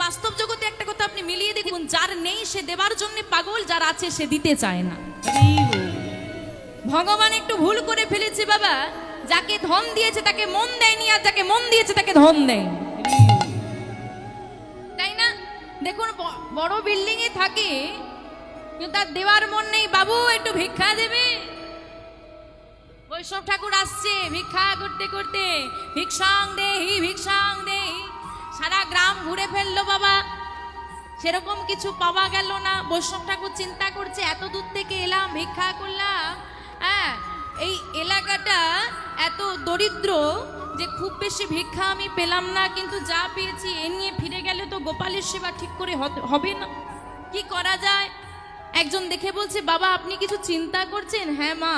বাস্তব জগতে একটা কথা আপনি মিলিয়ে দেখুন, যার নেই সে দেবার জন্য পাগল, যার আছে সে দিতে চায় না। ভগবান একটু ভুল করে ফেলেছে বাবা, যাকে ধন দিয়েছে তাকে মন দেয়নি, আর যাকে মন দিয়েছে তাকে ধন দেয়, তাই না? দেখুন বড় বিল্ডিং এ থাকে কিন্তু তার দেওয়ার মন নেই, বাবু একটু ভিক্ষা দেবে। বৈষ্ণব ঠাকুর আসছে ভিক্ষা করতে করতে, ভিক্ষাং দেহি ভিক্ষাং দেহি, সারা গ্রাম ঘুরে ফেললো বাবা, সেরকম কিছু পাওয়া গেল না। বৈষ্ণব ঠাকুর চিন্তা করছে এত দূর থেকে এলাম, ভিক্ষা করলাম, হ্যাঁ এই এলাকাটা এত দরিদ্র যে খুব বেশি ভিক্ষা আমি পেলাম না, কিন্তু যা পেয়েছি এ নিয়ে ফিরে গেলে তো গোপালের সেবা ঠিক করে হবে না, কি করা যায়? একজন দেখে বলছে, বাবা আপনি কিছু চিন্তা করছেন? হ্যাঁ মা,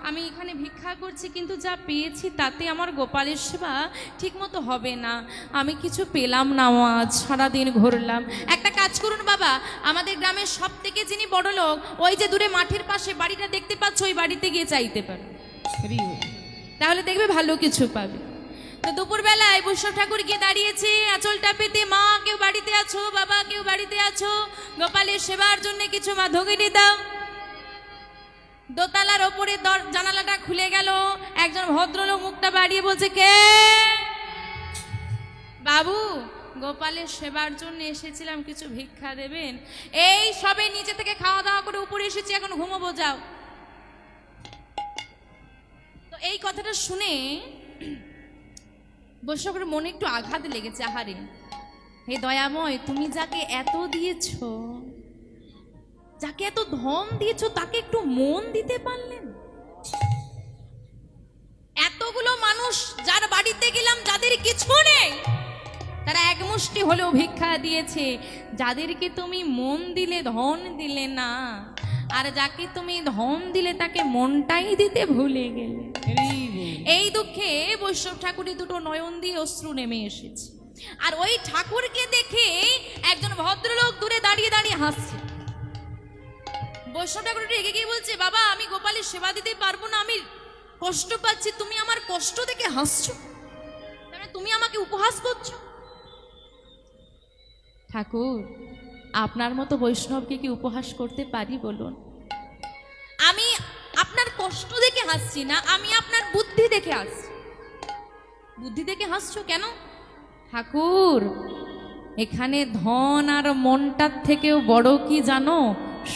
আমি এখানে ভিক্ষা করছি কিন্তু যা পেয়েছি তাতে আমার গোপালের সেবা ঠিক মতো হবে না, আমি কিছু পেলাম না আজ, সারাদিন ঘুরলাম। একটা কাজ করুন বাবা, আমাদের গ্রামের সব থেকে যিনি বড় লোক, ওই যে দূরে মাঠের পাশে বাড়িটা দেখতে পাচ্ছ, ওই বাড়িতে গিয়ে চাইতে পারো, তাহলে দেখবে ভালো কিছু পাবে। তো দুপুরবেলায় বৈষ্ণব ঠাকুর গিয়ে দাঁড়িয়েছে আঁচলটা পেতে, মা কেউ বাড়িতে আছো, বাবা কেউ বাড়িতে আছো, গোপালের সেবার জন্য কিছু মাধগিরি দাও। দোতলার ওপরে জানালাটা খুলে গেল, একজন ভদ্রলোক মুখটা বাড়িয়ে বলছে, কে? বাবু গোপালের সেবার জন্য এসেছিলাম, কিছু ভিক্ষা দেবেন? এই সবে নিচে থেকে খাওয়া দাওয়া করে উপরে এসেছি, এখন ঘুমোবো, যাও। তো এই কথাটা শুনে বৈষ্ণবের মনে একটু আঘাত লেগেছে, আহারে হে দয়াময়, তুমি যাকে এত দিয়েছ, যাকে এত ধন দিয়েছ, তাকে একটু মন দিতে পারলেন? এতগুলো মানুষ যার বাড়িতে গেলাম, যাদের কিছু নেই, তারা এক মুষ্টি হলেও ভিক্ষা দিয়েছে, যাদেরকে তুমি মন দিলে, ধন দিলে না, আর যাকে তুমি ধন দিলে তাকে মনটাই দিতে ভুলে গেলে। এই দুঃখে বৈষ্ণব ঠাকুরের দুটো নয়ন দিয়ে অশ্রু নেমে এসেছে। আর ওই ঠাকুরকে দেখে একজন ভদ্রলোক দূরে দাঁড়িয়ে দাঁড়িয়ে হাসছে। বৈষ্ণব ঠাকুর রেগে গিয়ে বলছে, বাবা আমি গোপালের সেবা দিতে পারবো না, আমি কষ্ট পাচ্ছি, তুমি আমার কষ্ট দেখে হাসছো, তুমি আমাকে উপহাস করছো। ঠাকুর আপনার মতো বৈষ্ণবকে কি উপহাস করতে পারি বলুন? আমি আপনার কষ্ট দেখে হাসছি না, আমি আপনার বুদ্ধি দেখে হাসছি। বুদ্ধি দেখে হাসছো কেন? ঠাকুর এখানে ধন আর মনটার থেকেও বড় কি জানো?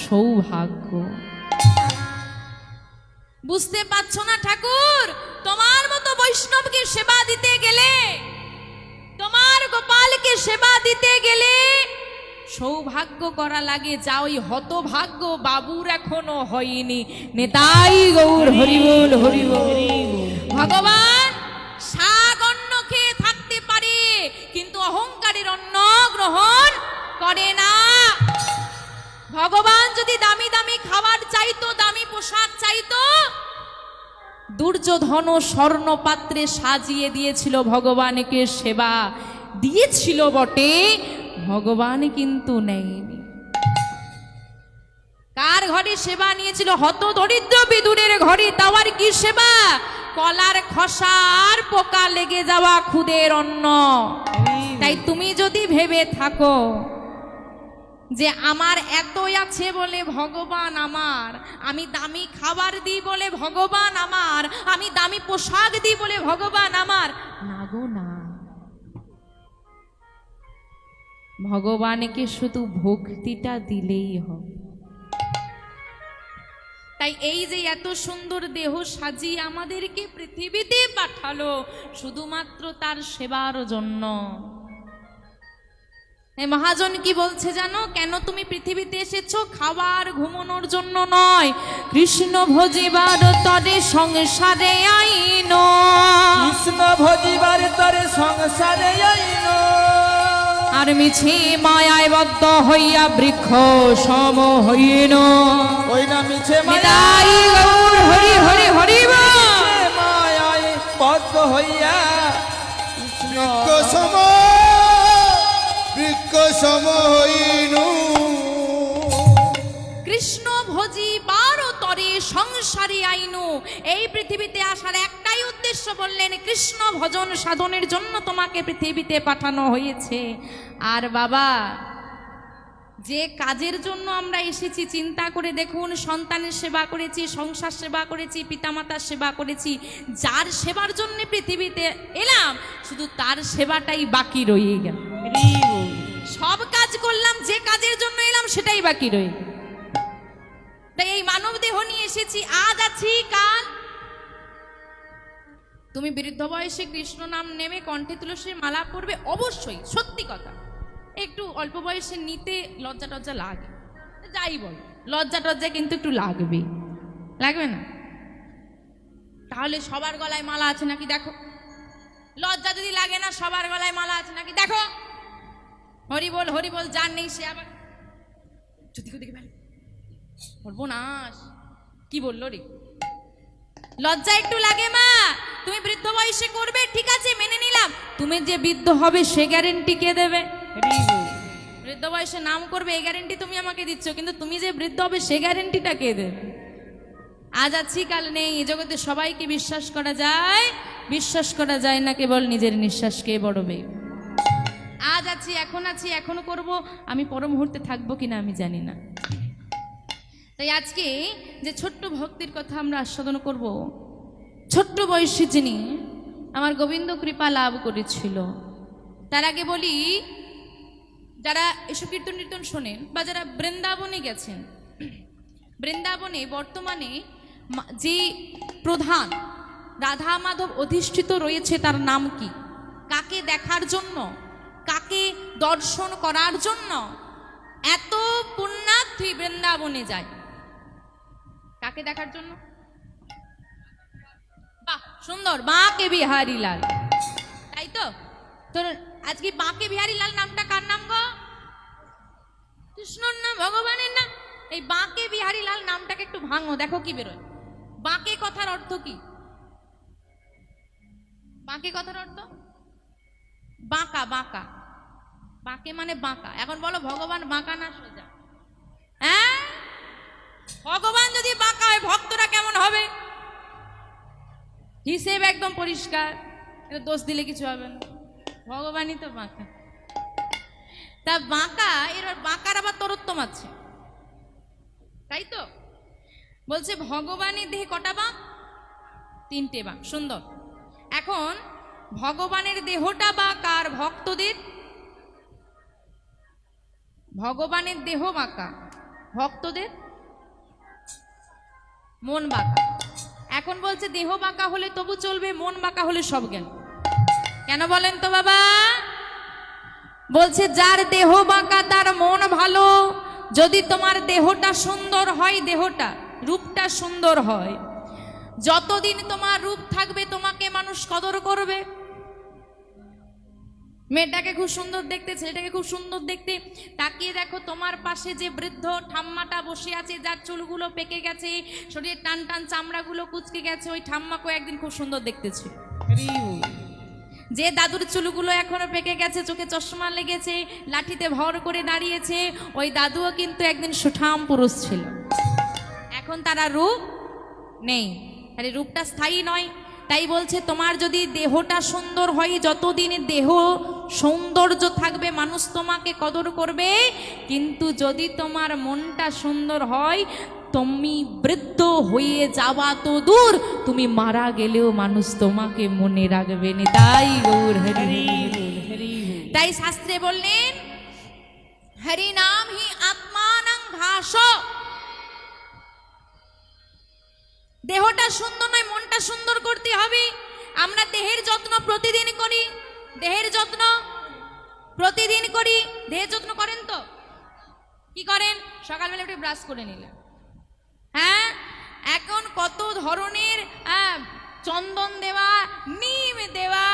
সৌভাগ্য। বুঝতে পারছো না ঠাকুর? তোমার মতো বৈষ্ণবকে সেবা দিতে গেলে, তোমার গোপালকে সেবা দিতে গেলে সৌভাগ্য করা লাগে, যা ওই হতভাগ্য বাবুর এখনো হয়নি। নেতাই গৌর হরিবোল হরিবোল। ভগবান শাক অন্ন খেয়ে থাকতে পারে, কিন্তু অহংকারের অন্ন গ্রহণ করে না। ভগবান যদি দামি দামি খাবার চাইতো, দামি পোশাক চাইতো, দুর্যোধন স্বর্ণ পাত্রে সাজিয়ে দিয়েছিল, ভগবানকে সেবা দিয়েছিল বটে, ভগবান কিন্তু নেয়নি। কার ঘরে সেবা নিয়েছিল? হত দরিদ্র বিদুরের ঘরে। তাওয়ার কি সেবা? কলার খসা আর পোকা লেগে যাওয়া খুদের অন্ন। তাই তুমি যদি ভেবে থাকো যে আমার এতই আছে বলে ভগবান আমার, আমি দামি খাবার দিই বলে ভগবান আমার, আমি দামি পোশাক দিই বলে ভগবান আমার, না গো না। ভগবানকে শুধু ভক্তিটা দিলেই হবে। তাই এই যে এত সুন্দর দেহ সাজিয়ে আমাদেরকে পৃথিবীতে পাঠালো শুধুমাত্র তার সেবার জন্য। মহাজন কি বলছে জানো? কেন তুমি পৃথিবীতে এসেছো? খাবার ঘুমানোর জন্য নয়, কৃষ্ণ ভজিবার তরে সংসারে আইন, কৃষ্ণ ভজিবার তরে সংসারে আইন, আর মিছে মায়ায় বদ্ধ হইয়া বৃক্ষ সম হইন। ওই না মিছে নিতাই গৌর হরি হরি হরি মায়ায় বদ্ধ হইয়া বৃক্ষ সম হইনু। কৃষ্ণ ভজিবার তরে সংসারে আইনু। এই পৃথিবীতে আসার একটাই উদ্দেশ্য, বললেন কৃষ্ণ ভজন সাধনের জন্য তোমাকে পৃথিবীতে পাঠানো হয়েছে। আর বাবা, যে কাজের জন্য আমরা এসেছি চিন্তা করে দেখুন, সন্তানের সেবা করেছি, সংসার সেবা করেছি, পিতামাতার সেবা করেছি, যার সেবার জন্য পৃথিবীতে এলাম শুধু তার সেবাটাই বাকি রয়ে গেল। সব কাজ করলাম, যে কাজের জন্য এলাম সেটাই বাকি রয়ে গেল। তাই এই মানব দেহ নিয়ে এসেছি, আজ আছি কাল। তুমি বৃদ্ধ বয়সে কৃষ্ণ নাম নেমে কণ্ঠে তুলসীর মালা পরবে, অবশ্যই, সত্যি কথা। একটু অল্প বয়সে নিতে লজ্জা টজ্জা লাগে, যাই বল, লজ্জা টজ্জা কিন্তু একটু লাগবে, লাগবে না? তাহলে সবার গলায় মালা আছে নাকি দেখো। লজ্জা যদি লাগে না, সবার গলায় মালা আছে নাকি দেখো। হরি বল, যার নেই সে আবার যদি দেখে ফেলে, সর্বনাশ। কি বললো রে? লজ্জা একটু লাগে মা। তুমি বৃদ্ধ বয়সে করবে, ঠিক আছে, মেনে নিলাম। তুমি যে বৃদ্ধ হবে সে গ্যারেন্টি কে দেবে? বৃদ্ধ বয়সে নাম করবে এই গ্যারেন্টি তুমি আমাকে দিচ্ছ, কিন্তু তুমি যে বৃদ্ধ হবে সে গ্যারেন্টিটা কে দেবে? আজ আছি কাল নেই, এই জগতে সবাইকে বিশ্বাস করা যায়, বিশ্বাস করা যায় না কেবল নিজের নিঃশ্বাসকে বড়বে। আজ আছি, এখনো করব, আমি পর মুহূর্তে থাকবো কিনা আমি জানি না। তাই আজকে যে ছোট্ট ভক্তির কথা আমরা আস্বাদন করব, ছোট্ট বয়সী যিনি আমার গোবিন্দ কৃপা লাভ করেছিল। তার আগে বলি, যারা এসব কীর্তন টীর্তন শোনেন বা যারা বৃন্দাবনে গেছেন, বৃন্দাবনে বর্তমানে যে প্রধান রাধা মাধব অধিষ্ঠিত রয়েছে তার নাম কি? কাকে দেখার জন্য, কাকে দর্শন করার জন্য এত পুণ্যার্থী বৃন্দাবনে যায়? কাকে দেখার জন্য? বাহ, সুন্দর, বাঁকে বিহারী লাল, তাই তো? তোর আজকে বাঁকে বিহারী লাল নামটা কার নাম গো? কৃষ্ণর নাম, ভগবানের নাম। এই বাঁকে বিহারী লাল নামটাকে একটু ভাঙো, দেখো কি বেরোয়। বাঁকে কথার অর্থ কি? বাঁকে কথার অর্থ বাঁকা, বাঁকা, বাঁকে মানে বাঁকা। এখন বলো, ভগবান বাঁকা না সোজা? হ্যাঁ, ভগবান যদি বাঁকা হয় ভক্তরা কেমন হবে? হিসেব একদম পরিষ্কার, দোষ দিলে কিছু হবে না, ভগবানই তো বাঁকা। তা বাঁকা, এর বাঁকার আবার তরোত্তম আছে, তাই তো? বলছে ভগবানের দেহে কটা বাঁক? 3টে বাঁক। সুন্দর। এখন ভগবানের দেহটা বাঁকা আর ভক্তদের, ভগবানের দেহ বাঁকা, ভক্তদের মন বাঁকা। এখন বলছে দেহ বাঁকা হলে তবু চলবে, মন বাঁকা হলে সব গেল। কেন বলেন তো বাবা? বলছে যার দেহ বাঁকা তার মন ভালো। যদি তোমার দেহটা সুন্দর হয়, দেহটা রূপটা সুন্দর হয়, যতদিন তোমার রূপ থাকবে তোমাকে মানুষ কদর করবে। মেয়েটাকে খুব সুন্দর দেখতে, ছেলেটাকে খুব সুন্দর দেখতে, তাকিয়ে দেখো তোমার পাশে যে বৃদ্ধ ঠাম্মাটা বসে আছে, যার চুলগুলো পেকে গেছে, শরীরের টান টান চামড়াগুলো কুচকে গেছে, ওই ঠাম্মাকে একদিন খুব সুন্দর দেখতেছে। যে দাদুর চুলগুলো এখনো পেকে গেছে, চোখে চশমা লেগেছে, লাঠিতে ভর করে দাঁড়িয়েছে, ওই দাদুও কিন্তু একদিন সুঠাম পুরুষ ছিল। এখন তারা রূপ নেই, আরে রূপটা স্থায়ী নয়। তাই বলছে তোমার যদি দেহটা সুন্দর হয়, যতদিন দেহ সৌন্দর্য থাকবে মানুষ তোমাকে কদর করবে। কিন্তু যদি তোমার মনটা সুন্দর হয়, তুমি বৃদ্ধ হয়ে যাওয়া তো দূর, তুমি মারা গেলেও মানুষ তোমাকে মনে রাখবে না। তাই গৌর হরি, তাই শাস্ত্রে বললেন হরি নাম হি আত্মানং ঘাস। দেহটা সুন্দর নয়, মনটা সুন্দর করতে হবে। আমরা দেহের যত্ন প্রতিদিন করি, দেহের যত্ন প্রতিদিন করি। দেহের যত্ন করেন তো? কি করেন? সকালবেলা একটু ব্রাশ করে নিলেন, হ্যাঁ, এখন কত ধরনের চন্দন দেওয়া, নিম দেওয়া,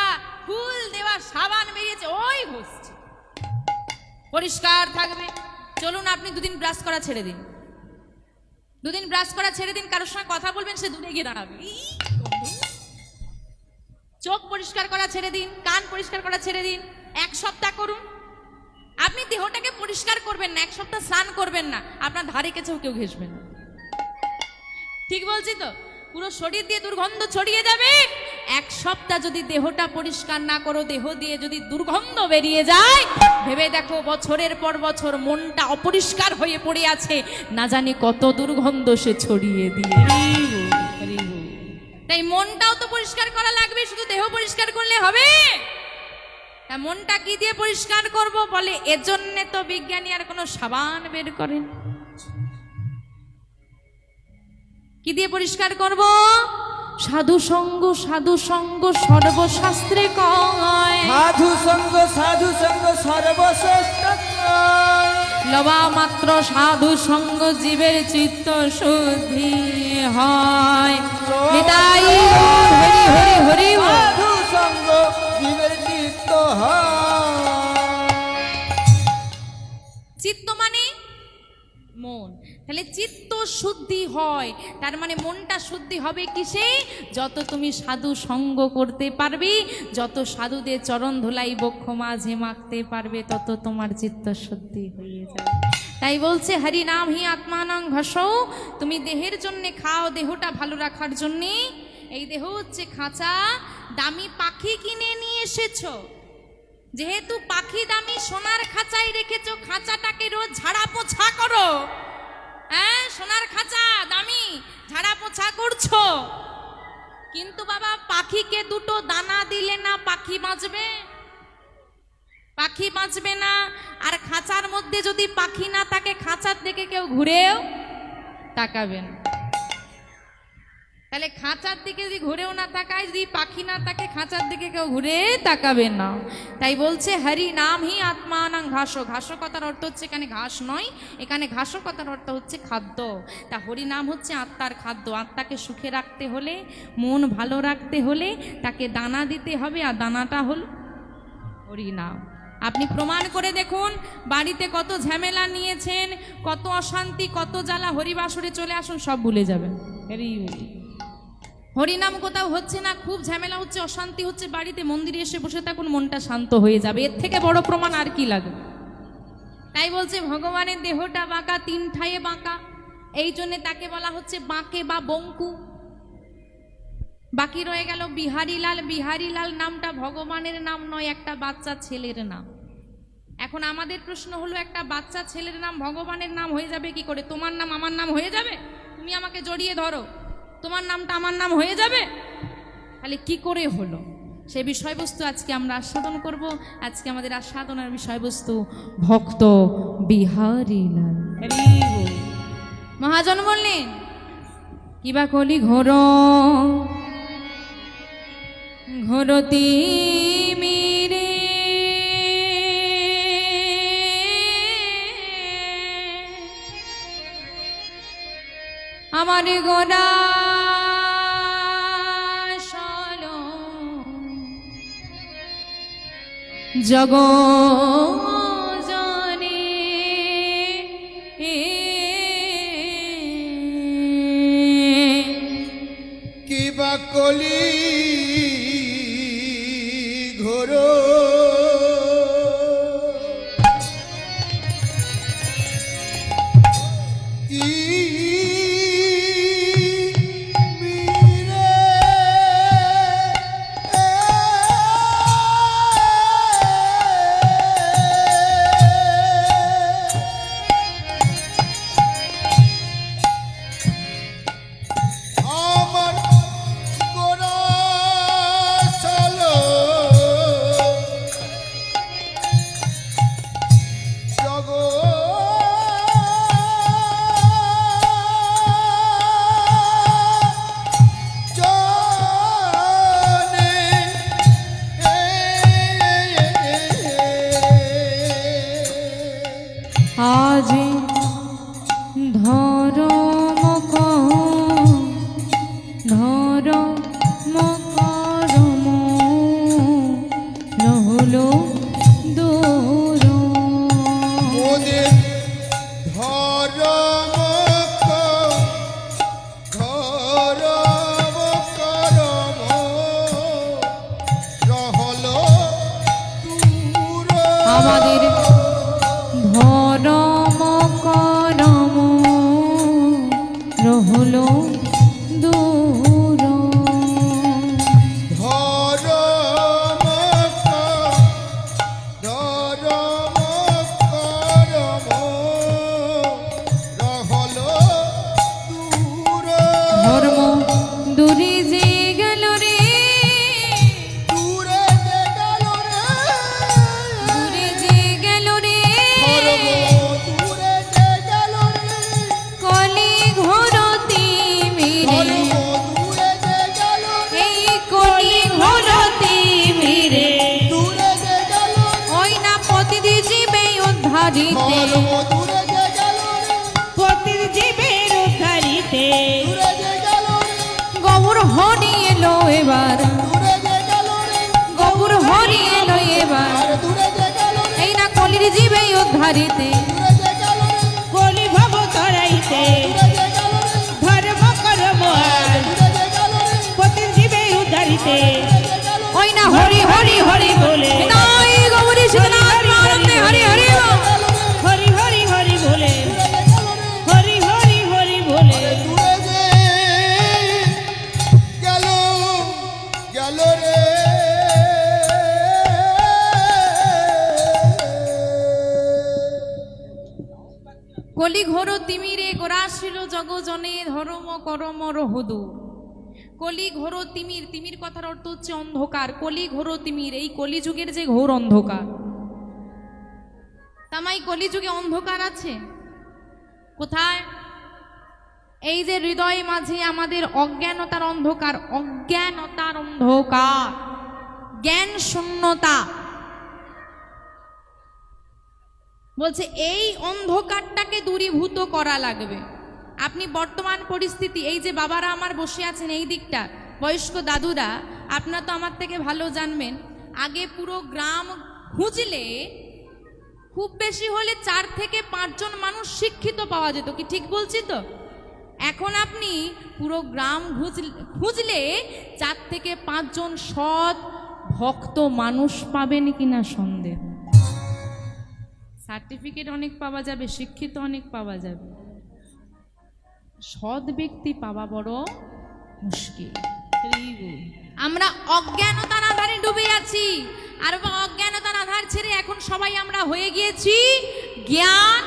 ফুল দেওয়া সাবান বেরিয়েছে, ওই ঘষছে, পরিষ্কার থাকবে। চলুন আপনি দুদিন ব্রাশ করা ছেড়ে দিন, দুদিন ব্রাশ করা ছেড়ে দিন, কারোর সঙ্গে কথা বলবেন সে দূরে গিয়ে দাঁড়াবে। চোখ পরিষ্কার করা ছেড়ে দিন, কান পরিষ্কার করা ছেড়ে দিন, 1 সপ্তাহ করুন। আপনি দেহটাকে পরিষ্কার করবেন না, 1 সপ্তাহ স্নান করবেন না, আপনার ধারে কাছেও কেউ ঘেসবে না। ঠিক বলছি তো? পুরো শরীর দিয়ে দুর্গন্ধ ছড়িয়ে যাবে, এক সপ্তাহ যদি দেহটা পরিষ্কার না করো, দেহ দিয়ে যদি দুর্গন্ধ বেরিয়ে যায়, ভেবে দেখো বছরের পর বছর মনটা অপরিষ্কার হয়ে পড়ে আছে, না জানি কত দুর্গন্ধ সে ছড়িয়ে দিয়ে। তাই মনটাও তো পরিষ্কার করা লাগবে, শুধু দেহ পরিষ্কার করলে হবে? তা মনটা কি দিয়ে পরিষ্কার করব? বলে এজন্য তো বিজ্ঞানী আর কোনো সাবান বের করেন। কি দিয়ে পরিষ্কার করব? সাধু সঙ্গ, সাধু সঙ্গ সর্বশাস্ত্রে কয়। সাধু সঙ্গ সর্বশ্রেষ্ঠ কয়। লবা মাত্র সাধু সঙ্গ জীবের চিত্ত শুদ্ধি হয়। নিতাই হরি হরি হরি বল। সাধু সঙ্গ জীবের চিত্ত হয়। চিত্ত মানে মন। তাহলে চিত্ত শুদ্ধি হয়, তার মানে মনটা শুদ্ধি হবে কিসে? যত তুমি সাধু সঙ্গ করতে পারবে, যত সাধুদের চরণ ধুলাই বক্ষ মাঝে মাখতে পারবে, তত তোমার চিত্ত শুদ্ধি হয়ে যাবে। তাই বলছে হরি নাম হি আত্মানাং ঘষৌ। তুমি দেহের জন্যে খাও, দেহটা ভালো রাখার জন্যে। এই দেহ হচ্ছে খাঁচা, দামি পাখি কিনে নিয়ে এসেছো, যেহেতু পাখি দামি সোনার খাঁচায় রেখেছো, খাঁচাটাকে রোজ ঝাড়া পোছা করো। হ্যাঁ, সোনার খাঁচা দামি, ঝাড়া পোছা করছো, কিন্তু বাবা পাখিকে দুটো দানা দিলে না পাখি বাঁচবে? পাখি বাঁচবে না। আর খাঁচার মধ্যে যদি পাখি না থাকে, খাঁচার দিকে কেউ ঘুরেও তাকাবে না। তাহলে খাঁচার দিকে যদি ঘুরেও না তাকায়, যদি পাখি না থাকে, খাঁচার দিকে কেউ ঘুরে তাকাবে না। তাই বলছে হরি নাম হি আত্মানাং ঘাসো। ঘাসো কথার অর্থ হচ্ছে এখানে ঘাস নয়, এখানে ঘাসো কথার অর্থ হচ্ছে খাদ্য। তা হরি নাম হচ্ছে আত্মার খাদ্য। আত্মাকে সুখে রাখতে হলে, মন ভালো রাখতে হলে তাকে দানা দিতে হবে, আর দানাটা হলো হরি নাম। আপনি প্রমাণ করে দেখুন, বাড়িতে কত ঝামেলা নিয়েছেন, কত অশান্তি, কত জ্বালা, হরিবাসরে চলে আসুন, সব ভুলে যাবেন। হরিনাম কোথাও হচ্ছে না, খুব ঝামেলা হচ্ছে, অশান্তি হচ্ছে, বাড়িতে মন্দিরে এসে বসে থাকুন, মনটা শান্ত হয়ে যাবে। এর থেকে বড় প্রমাণ আর কি লাগে? তাই বলছে ভগবানের দেহটা বাঁকা, তিন ঠায়ে বাঁকা, এই জন্যে তাকে বলা হচ্ছে বাঁকে বা বঙ্কু। বাকি রয়ে গেল বিহারীলাল। বিহারীলাল নামটা ভগবানের নাম নয়, একটা বাচ্চা ছেলের নাম। এখন আমাদের প্রশ্ন হলো, একটা বাচ্চা ছেলের নাম ভগবানের নাম হয়ে যাবে কি করে? তোমার নাম আমার নাম হয়ে যাবে? তুমি আমাকে জড়িয়ে ধরো, তোমার নামটা আমার নাম হয়ে যাবে? তাহলে কি করে হলো? সে বিষয়বস্তু আজকে আমরা আস্বাদন করব। আজকে আমাদের আস্বাদনের বিষয়বস্তু ভক্ত বিহারীলাল। মহাজন বললেন, কিবা কলি ঘোর ঘোরতি মিরে আমার গোড়া জগ জনে কিবা কলি ঘোর কি আজ ধরম করম নহলো দূর মোদের ধরম করম রহল দূর আমাদের ধরম উদ্ধারিতে ধর্ম দূরে যে গেল রে, পতির জীবের উদ্ধারিতে দূরে যে গেল রে, গৌর হরি এলো এবার, দূরে যে গেল রে, গৌর হরি এলো এবার, আর দূরে যে গেল রে, এই না কলির জীবে উদ্ধারিতে দূরে যে গেল রে, কলি ভব তরাইতে দূরে যে গেল রে, ধর্ম করব আর দূরে যে গেল রে, পতির জীবের উদ্ধারিতে দূরে যে গেল রে, ওই না হরি হরি হরি বলে নাই গৌরী শীতনাথ আনন্দে হরি হরি হরি হরি হরি বলে দূরে যে গেল রে, হরি হরি হরি বলে দূরে যে গেল গেল রে। কলি ঘোর তিমিরে গোরাশিল জগজনে ধর্ম করম রহুদু। কলি ঘোর তিমির, তিমির কথার অর্থ হচ্ছে অন্ধকার। কলি ঘোর তিমির, এই কলিযুগের যে ঘোর অন্ধকার। তামাই কলিযুগে অন্ধকার আছে কোথায়? এই যে হৃদয় মাঝে আমাদের অজ্ঞানতার অন্ধকার, অজ্ঞানতার অন্ধকার, জ্ঞান শূন্যতা। বলছে এই অন্ধকারটাকে দূরীভূত করা লাগবে। আপনি বর্তমান পরিস্থিতি, এই যে বাবারা আমার বসে আছেন এই দিকটা, বয়স্ক দাদুরা, আপনারা তো আমার থেকে ভালো জানবেন। আগে পুরো গ্রাম খুঁজলে খুব বেশি হলে 4 থেকে 5 জন মানুষ শিক্ষিত পাওয়া যেত, কি ঠিক বলছি তো? এখন আপনি পুরো গ্রাম খুঁজলে 4 থেকে 5 জন সৎ ভক্ত মানুষ পাবেন কিনা সন্দেহ। সার্টিফিকেট অনেক পাওয়া যাবে, শিক্ষিত অনেক পাওয়া যাবে, সৎ ব্যক্তি পাওয়া বড় মুশকিল। আমরা অজ্ঞানতার আধারে ডুবে আছি, আর অজ্ঞানতার আধার ছেড়ে এখন সবাই আমরা হয়ে গিয়েছি জ্ঞান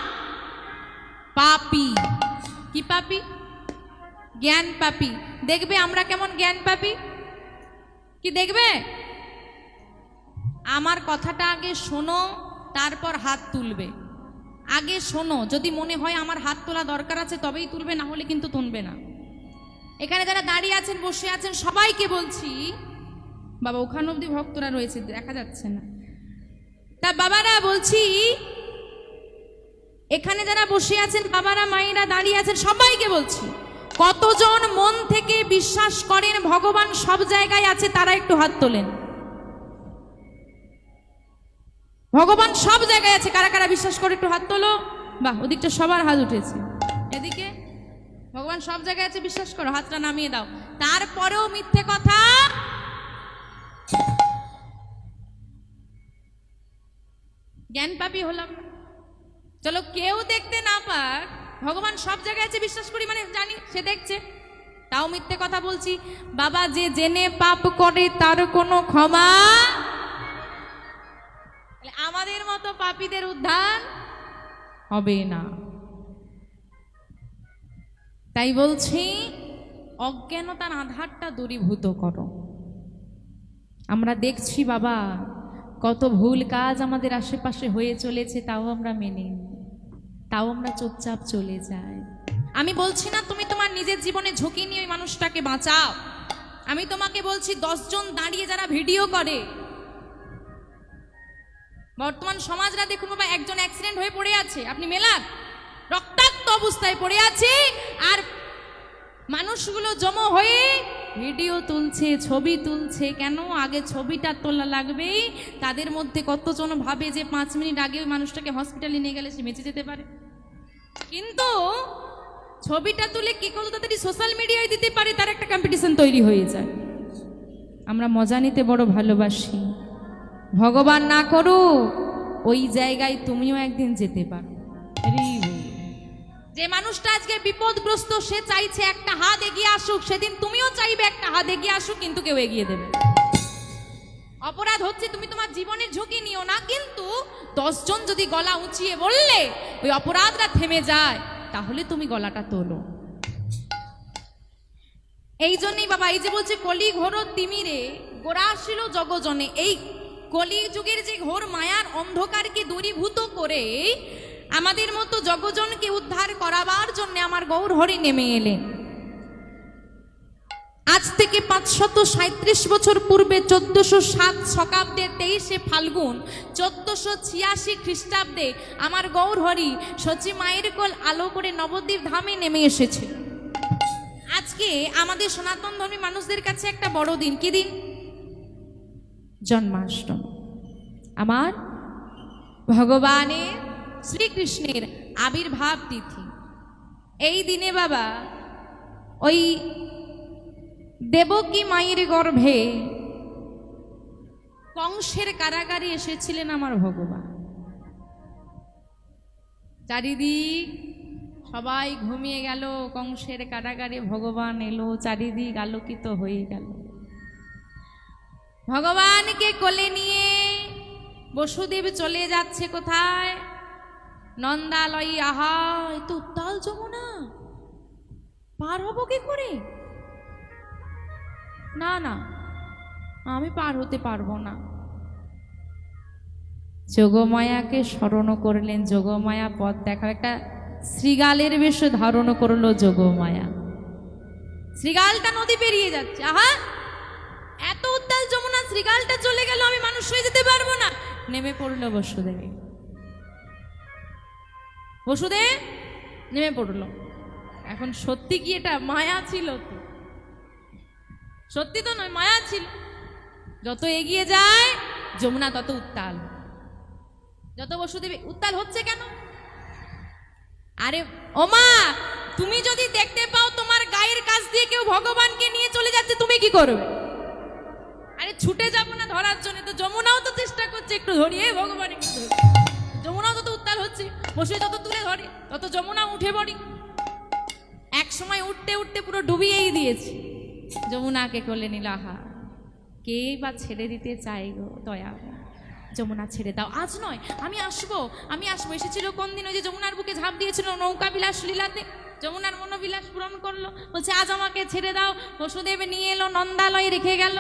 পাপী। কি পাপী? জ্ঞান পাপী। দেখবে আমরা কেমন জ্ঞান পাপী, কি দেখবে? আমার কথাটা আগে শোনো, তারপর হাত তুলবে। আগে শোনো, যদি মনে হয় আমার হাত তোলা দরকার আছে তবেই তুলবে, না হলে কিন্তু তুলবে না। এখানে যারা দাঁড়িয়ে আছেন, বসে আছেন, সবাইকে বলছি, বাবা ওখানে অব্দি ভক্তরা রয়েছে, দেখা যাচ্ছে না, তা বাবারা বলছি, এখানে যারা বসে আছেন বাবারা, মায়েরা দাঁড়িয়ে আছেন, সবাইকে বলছি, কতজন মন থেকে বিশ্বাস করেন ভগবান সব জায়গায় আছে, তারা একটু হাত তোলেন। ভগবান সব জায়গায় আছে, কারা কারা বিশ্বাস করে একটু হাত তোলো। বাহ, ওদিকটা সবার হাত উঠেছে। এদিকে ভগবান সব জায়গায় আছে বিশ্বাস করো, হাতটা নামিয়ে দাও। তারপরেও মিথ্যে কথা, জ্ঞান পাপী হলাম। চলো কেউ দেখতে না পাক, ভগবান সব জায়গায় আছে বিশ্বাস করি, মানে জানি সে দেখছে, তাও মিথ্যে কথা বলছি। বাবা যে জেনে পাপ করে তার কোনো ক্ষমা, আমাদের মতো পাপীদের উদ্ধার হবে না। তাই বলছি অজ্ঞানতার আধারটা দূরীভূত করো। আমরা দেখছি বাবা কত ভুল কাজ আমাদের আশেপাশে হয়ে চলেছে, তাও আমরা মেনে নিই, তাও আমরা চুপচাপ চলে যাই। আমি বলছি না তুমি তোমার নিজের জীবনে ঝুঁকি নিয়ে ওই মানুষটাকে বাঁচাও, আমি তোমাকে বলছি 10 জন দাঁড়িয়ে যারা ভিডিও করে, বর্তমান সমাজরা দেখুন বাবা, একজন অ্যাক্সিডেন্ট হয়ে পড়ে আছে, আপনি মেলার রক্তাক্ত অবস্থায় পড়ে আছে, আর মানুষগুলো জমা হয়ে ভিডিও তুলছে, ছবি তুলছে। কেন? আগে ছবিটা তোলা লাগবে। তাদের মধ্যে কতজন ভাবে যে 5 মিনিট আগে ওই মানুষটাকে হসপিটালে নিয়ে গেলে সে বেঁচে যেতে পারে, কিন্তু ছবিটা তুলে কি কত তাড়াতাড়ি সোশ্যাল মিডিয়ায় দিতে পারে, তার একটা কম্পিটিশন তৈরি হয়ে যায়। আমরা মজা নিতে বড় ভালোবাসি, ভগবান না করুক ওই জায়গায় তুমিও একদিন যেতে পারো। যে মানুষটা আজকে বিপদগ্রস্ত, সে চাইছে একটা হাত এগিয়ে আসুক, সেদিন তুমিও চাইবে একটা হাত এগিয়ে আসুক, কিন্তু কেউ এগিয়ে দেবে। অপরাধ হচ্ছে তুমি তোমার জীবনের ঝুঁকি নিও না, কিন্তু 10 জন যদি গলা উঁচিয়ে বললে ওই অপরাধটা থেমে যায়, তাহলে তুমি গলাটা তোলো। এই জন্যই বাবা, এই যে বলছে কলি ঘোর তিমিরে গোরাশিল জগজনে, এই কলি যুগের যে ঘোর মায়ার অন্ধকারকে দূরীভূত করে আমাদের মতো জগজনকে উদ্ধার করাবার জন্য আমার গৌর হরি নেমে এলেন। আজ থেকে 537 বছর পূর্বে 1407 শকাব্দে 23শে ফাল্গুন 1486 খ্রিস্টাব্দে আমার গৌরহরি সচি মায়ের কোল আলো করে নবদ্বীপ ধামে নেমে এসেছে। আজকে আমাদের সনাতন ধর্মী মানুষদের কাছে একটা বড় দিন। কি দিন? জন্মাষ্টমী। আমার ভগবানের শ্রীকৃষ্ণের আবির্ভাব তিথি। এই দিনে বাবা ওই দেবকী মায়ের গর্ভে কংসের কারাগারে এসেছিলেন আমার ভগবান। চারিদিক সবাই ঘুমিয়ে গেল, কংসের কারাগারে ভগবান এলো, চারিদিক আলোকিত হয়ে গেল। ভগবানকে কোলে নিয়ে বসুদেব চলে যাচ্ছে কোথায়? নন্দালয়ী। আহা, এ তো উত্তাল যমুনা, পার হবো কি করে? না না, আমি পার হতে পারবো না। যোগমায়াকে স্মরণ করলেন। যোগমায়া পথ দেখা, একটা শ্রীগালের বেশ ধারণ করলো যোগমায়া। শ্রীগালটা নদী পেরিয়ে যাচ্ছে। আহা, এত উত্তাল যমুনা, শ্রীগালটা চলে গেল, আমি মানুষ হয়ে যেতে পারবো না। নেমে পড়লো বসুদেব। বসুদেব নেমে পড়লো। এখন সত্যি কি এটা মায়া ছিল? তো সত্যি তো নয়, মায়া ছিল। যত এগিয়ে যায় যমুনা তত উত্তাল, যত বসুদেব উত্তাল হচ্ছে কেন? আরে ওমা, তুমি যদি দেখতে পাও তোমার গায়ের কাছ দিয়ে কেউ ভগবানকে নিয়ে চলে যাচ্ছে, তুমি কি করবে? আরে ছুটে যাবো না ধরার জন্য? তো যমুনাও তো চেষ্টা করছে একটু ধরিয়ে ভগবান একটু ধরি। যমুনাও তত উত্তাল হচ্ছে, বসে যত তুলে ধরে তত যমুনা উঠে পড়ি। এক সময় উঠতে উঠতে পুরো ডুবিয়েই দিয়েছে। যমুনাকে কোলে নিল। আহা, কে বা ছেড়ে দিতে চাই গো দয়া, যমুনা ছেড়ে দাও। আজ নয়, আমি আসবো, আমি আসবো। এসেছিল কোন দিন? ওই যে যমুনার বুকে ঝাঁপ দিয়েছিল নৌকা বিলাস লীলাতে, যমুনার মনোবিলাস পূরণ করলো। বলছে আজ আমাকে ছেড়ে দাও। বসুদেব নিয়ে এলো, নন্দালয়ে রেখে গেল।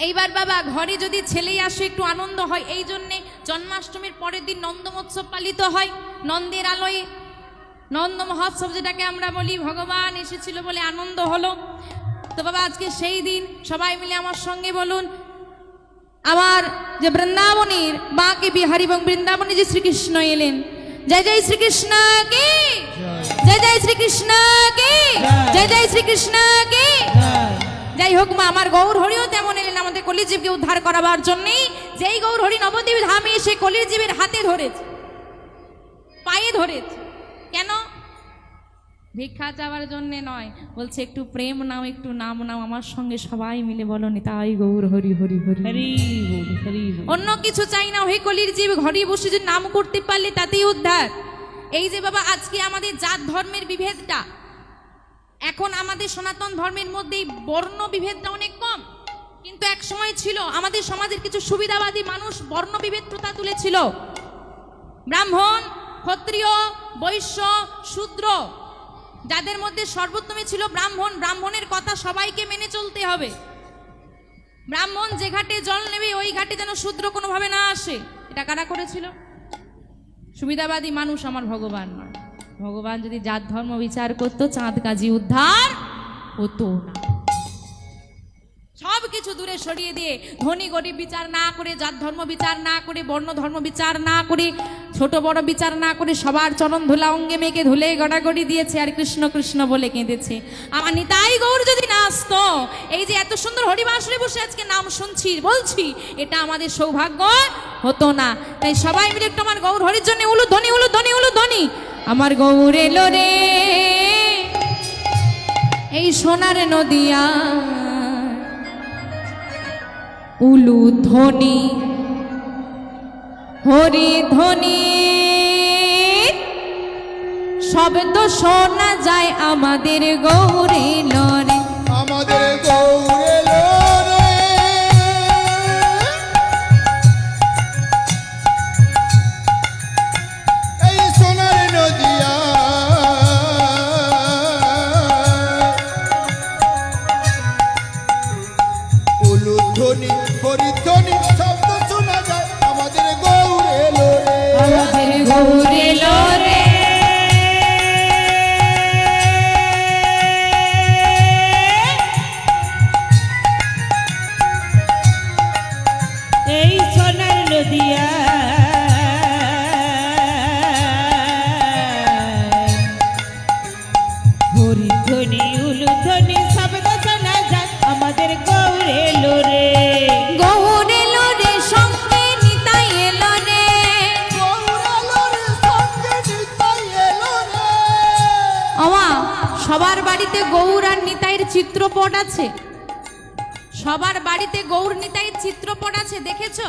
এইবার বাবা ঘরে যদি ছেলেই আসে একটু আনন্দ হয়, এই জন্যে জন্মাষ্টমীর পরের দিন নন্দমোৎসব পালিত হয়। নন্দের আলোয় নন্দ মহোৎসব যেটাকে আমরা বলি, ভগবান এসেছিল বলে আনন্দ হলো। তো বাবা আজকে সেই দিন, সবাই মিলে আমার সঙ্গে বলুন, আমার যে বৃন্দাবনের বাঁকে বিহারী এবং বৃন্দাবনে যে শ্রীকৃষ্ণ এলেন, জয় জয় শ্রীকৃষ্ণ কে, জয় জয় শ্রীকৃষ্ণ কে, জয় জয় শ্রীকৃষ্ণ কে। যাই হোক মা, আমার গৌর হরিও তেমন এলেন আমাদের কলিজীবকে উদ্ধার করাবার জন্যে। যেই গৌর হরি নবদ্বীপ ধামে এসে কলিজীবের হাতে ধরেছে, পায়ে ধরেছে। কেন? ভিক্ষা চাওয়ার জন্যে নয়, বলছে একটু প্রেম নাও, একটু নাম নাও। আমার সঙ্গে সবাই মিলে বলো, নিতাই গৌর হরি হরি হরি হরি বল, হরি বল। অন্য কিছু চাই না। হে কলির জীব, ঘরে বসে যে নাম করতে পারলে তাতেই উদ্ধার। এই যে বাবা আজকে আমাদের জাত ধর্মের বিভেদটা, এখন আমাদের সনাতন ধর্মের মধ্যে বর্ণ বিভেদটা অনেক কম, কিন্তু এক সময় ছিল আমাদের সমাজের কিছু সুবিধাবাদী মানুষ বর্ণ বিভেদ প্রথা তুলেছিল। ব্রাহ্মণ, ক্ষত্রিয়, বৈশ্য, শূদ্র, যাদের মধ্যে সর্বোত্তমে ছিল ব্রাহ্মণ। ব্রাহ্মণের কথা সবাইকে মেনে চলতে হবে। ব্রাহ্মণ যে ঘাটে জল নেবে ওই ঘাটে যেন শূদ্র কোনোভাবে না আসে। এটা কারা করেছিল? সুবিধাবাদী মানুষ। আমার ভগবান নয়। ভগবান যদি জাত ধর্ম বিচার করতো, চাঁদ কাজী উদ্ধার হতো না। সব কিছু দূরে সরিয়ে দিয়ে ধনী গরিব বিচার না করে, জাত ধর্ম বিচার না করে, বর্ণ ধর্ম বিচার না করে, ছোট বড় বিচার না করে সবার চরণ ধুলা অঙ্গে মেঘে ধুলে গড়াগড়ি দিয়েছে আর কৃষ্ণ কৃষ্ণ বলে কেঁদেছে। আমার নিতাই গৌর যদি না আসতো, এই যে এত সুন্দর হরিবাসরে বসে আজকে নাম শুনছি বলছি, এটা আমাদের সৌভাগ্য হতো না। তাই সবাই মিলে একটু আমার গৌর হরির জন্য উলুধ্বনি উলুধ্বনি উলুধ্বনি। আমার গৌর এলো রে এই সোনার নদিয়া, উলুধ্বনি হরিধ্বনি শব্দ শোনা যায় আমাদের গৌর এলো রে, আমাদের গৌর এলো রে। এই সোনার নদিয়া উলুধ্বনি হরিধ্বনি শব্দ শোনা যায় আমাদের গৌর এলো রে, আমাদের গৌর এলো রে। সবার বাড়িতে গৌর আর নিতাইয়ের চিত্রপট আছে? সবার বাড়িতে গৌর নিতাইয়ের চিত্রপট আছে, দেখেছো?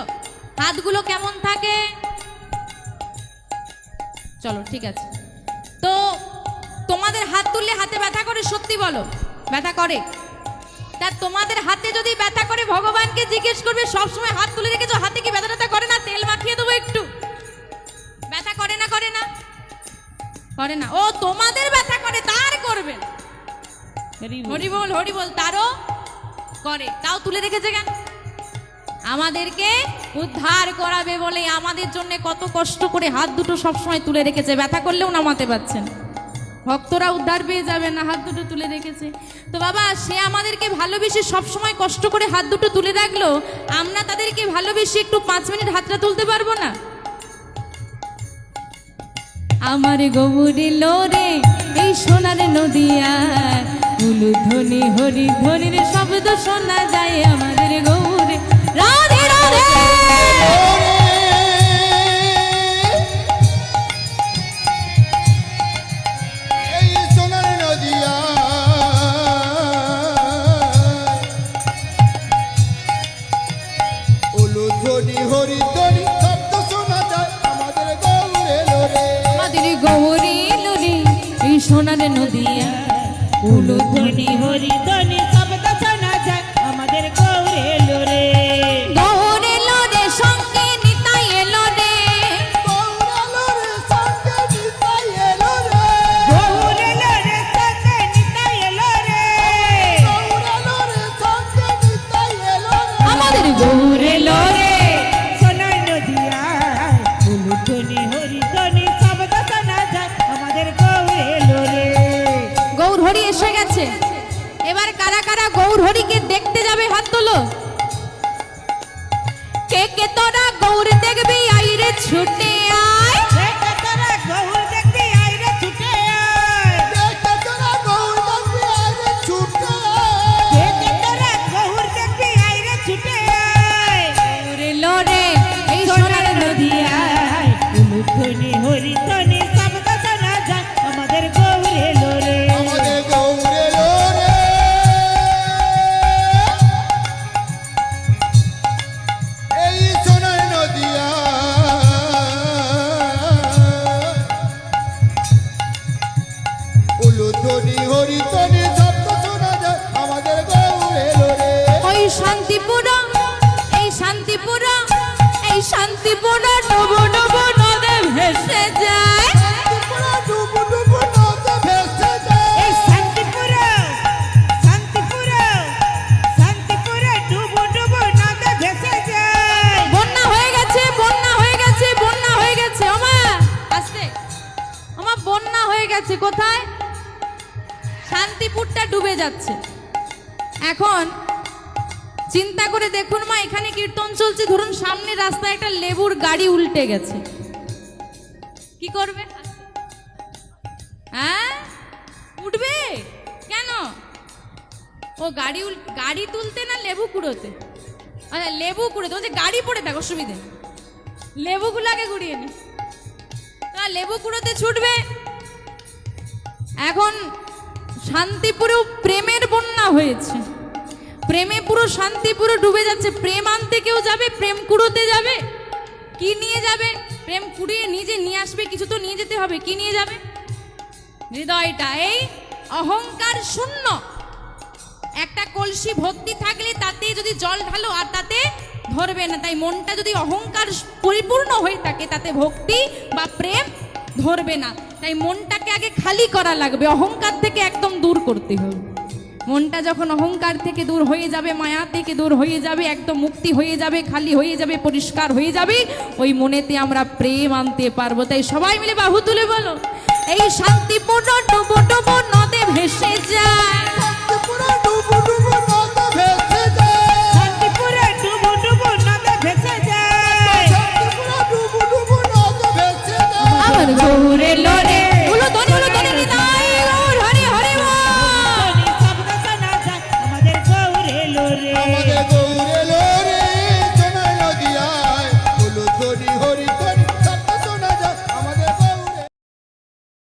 হাতগুলো কেমন থাকে? চলো ঠিক আছে। তো তোমাদের হাত তুললে হাতে ব্যথা করে? সত্যি বলো, ব্যথা করে? তা তোমাদের হাতে যদি ব্যথা করে ভগবানকে জিজ্ঞেস করবে, সবসময় হাত তুলে রেখেছো, হাতে কি ব্যথা ব্যথা করে না? তেল মাখিয়ে দেবো একটু, ব্যথা করে না? করে না? করে না। ও তোমাদের ব্যথা করে, তার করবে না। হরি বল হরি বল, তারও করে, তাও তুলে রেখেছে কেন? আমাদেরকে উদ্ধার করাবে বলে আমাদের জন্য কত কষ্ট করে হাত দুটো সবসময় তুলে রেখেছে, ব্যথা করলেও নামাতে পারছেন। ভক্তরা উদ্ধার পেয়ে যাবে না, হাত দুটো তুলে রেখেছে। তো বাবা, সে আমাদেরকে ভালোবেসে সবসময় কষ্ট করে হাত দুটো তুলে রাখলো, আমরা তাদেরকে ভালোবেসে একটু 5 মিনিট হাতটা তুলতে পারবো না? আমার গৌরী লোরে এই সোনার নদিয়া, উলুধ্বনি হরি ধ্বনির শব্দ শোনা যায় আমাদের গৌরে। রাধে রাধে। এই সোনার নদিয়া উলুধ্বনি হরিধ্বনি শব্দ শোনা যায় আমাদের গৌরে লোরে। আমাদের গৌরী লোরে এই সোনার নদিয়া, উলুধ্বনি হরি ধ্বনি শব্দ শোনা যায় আমাদের গৌরে লোরে। গৌরে লোরে সঙ্গে নিতাই এলো রে। গৌরে লোরে সঙ্গে নিতাই এলো রে। গৌরে লোরে সঙ্গে নিতাই এলো রে। গৌরে লোরে সঙ্গে নিতাই এলো রে। আমাদের গৌরে লোরে সোনার নদিয়ায় উলুধ্বনি হরি ধ্বনি শব্দ শোনা যায় আমাদের গৌরে লোরে। গৌর হরি এসে গেছে। এবার কারা কারা গৌর হরিকে দেখতে যাবে হাত তোলো। কে কে তোরা গৌর দেখবি আইরে ছুটে আয়। দেখে তোরা গৌর দেখবি আইরে ছুটে আয়। দেখে তোরা গৌর দেখবি আইরে ছুটে আয়। দেখে তোরা গৌর দেখবি আইরে ছুটে আয়। গৌরে লোরে এই সোনার নদিয়ায় উলুধ্বনি হরি ধ্বনি শব্দ শোনা যায় আমাদের গৌরে লোরে। আমাদের গৌরে লোরে। এই সোনার নদিয়া উলুধ্বনি হরিধ্বনি শব্দ শোনা যায় আমাদের গৌরে লোরে। ওই শান্তিপুর, এই শান্তিপুর, এই শান্তিপুর ডুবু ডুবু নদে ভেসে যায়। ত্রিপুরা ডুবু ডুবু নদে ভেসে যায়। এই শান্তিপুর, শান্তিপুর, শান্তিপুর ডুবু ডুবু নদে ভেসে যায়। বন্যা হয়ে গেছে, বন্যা হয়ে গেছে, বন্যা হয়ে গেছে। ওমা আস্তে, ওমা বন্যা হয়ে গেছে। কোথায়? শান্তিপুরটা ডুবে যাচ্ছে। এখন চিন্তা করে দেখুন মা, এখানে কীর্তন চলছে, ধরুন সামনে রাস্তায় একটা লেবুর গাড়ি উল্টে গেছে, কি করবে? হ্যাঁ, উঠবে কেন? ও গাড়ি তুলতে না লেবু কুড়োতে? আচ্ছা লেবু কুড়োতে, ও যে গাড়ি পড়ে থাক, অসুবিধে নেই, লেবুগুলো আগে কুড়িয়ে নি, তা লেবু কুড়োতে ছুটবে। এখন শান্তিপুরেও প্রেমের বন্যা হয়েছে, প্রেমে পুরো শান্তিপুরে ডুবে যাচ্ছে। প্রেম আনতে কেউ যাবে? প্রেম কুড়োতে যাবে? কি নিয়ে যাবে? প্রেম কুড়িয়ে নিজে নিয়ে আসবে, কিছু তো নিয়ে যেতে হবে। কি নিয়ে যাবে? হৃদয়টা এই অহংকার শূন্য। একটা কলসি ভর্তি থাকলে তাতে যদি জল ঢালো আর তাতে ধরবে না, তাই মনটা যদি অহংকার পরিপূর্ণ হয়ে থাকে তাতে ভক্তি বা প্রেম ধরবে না। তাই মনটাকে আগে খালি করা লাগবে, অহংকার থেকে একদম দূর করতে হবে। মনটা যখন অহংকার থেকে দূর হয়ে যাবে, মায়া থেকে দূর হয়ে যাবে, একদম মুক্তি হয়ে যাবে, খালি হয়ে যাবে, পরিষ্কার হয়ে যাবে, ওই মনেতে আমরা প্রেম আনতে পারবো। তাই সবাই মিলে বাহু তুলে বলো, এই শান্তিপূর্ণ ডুবো ডুবো নদে ভেসে যায়। ত্রিপুরা ডুবু ডুবু